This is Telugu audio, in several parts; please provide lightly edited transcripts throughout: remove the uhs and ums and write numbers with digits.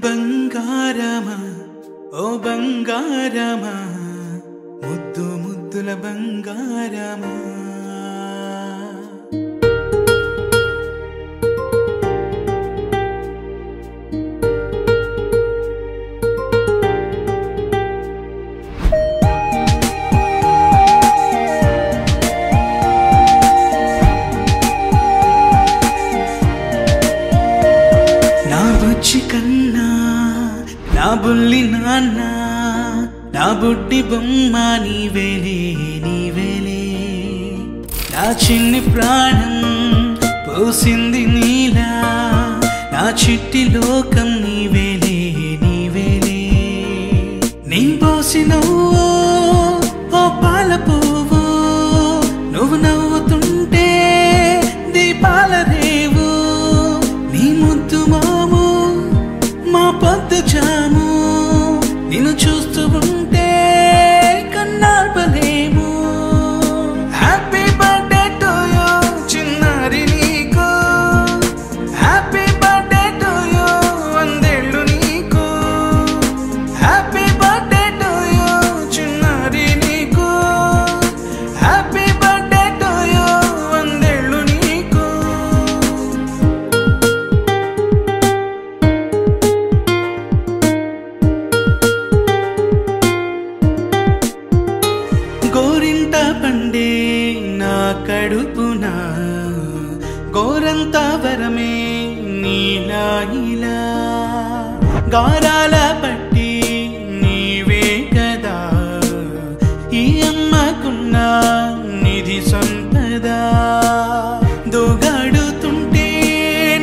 బంగారమా ఓ బంగారమా ముద్దు ముద్దుల బంగారమా నా బుజ్జి కన్నా నా బుల్లి నాన్న నా బుడ్డి బొమ్మ నీవేలే నీవేలే నా చిన్ని ప్రాణం పోసింది నీలా నా చిట్టి లోకం నీవేలే నీవేలే నీ పోసినవో ఓ పాల పువ్వు నువ్వు నవ్వుతుంటే దీపాల రేవు నీ ముద్దు మాము మా పొద్దు జాము నిన్ను చూస్తూ ఉంటే కన్నార్పలేము హ్యాపీ బర్త్డే టు యూ చిన్నారి నీకు హ్యాపీ బర్త్డే టు యూ వందేళ్ళు నీకు హ్యాపీ బర్త్డే టు యూ చిన్నారి నీకు హ్యాపీ బర్త్డే టు యూ వందేళ్ళు నీకు గోరింట పండే నా కడుపున గోరంత వరమే నీలా ఇలా గారాల పట్టి నీవే కదా ఈ అమ్మకున్న నిధి సంపద దోగాడుతుంటే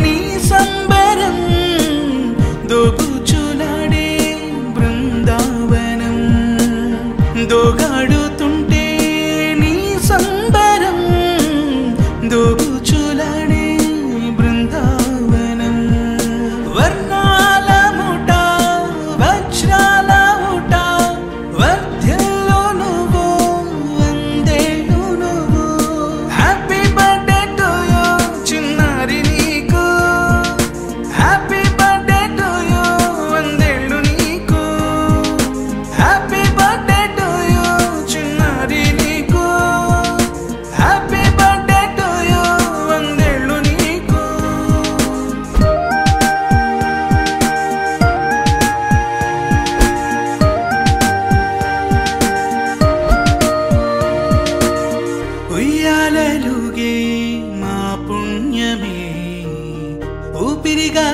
నీ సంబరం దోబుచులాడే బృందావనం దోగాడుతుంటే నీ సంబరం దోబుచులాడే బృందావనం వర్ణాల ముఠ వజ్రాల ఊట వర్ధ్యల్లో నువ్వు వందేళ్ళు నువ్వు హ్యాపీ బర్త్డే టు యూ చిన్నారి నీకు హ్యాపీ బర్త్డే టు యూ వందేళ్ళు నీకు హ్యాపీ బర్త్డే టు యూ చిన్నారి నీకు హ్యాపీ బర్త్డే టు యూ వందేళ్ళు నీకు ఉయ్యాలలుగే మా పుణ్యమే ఊపిరిగా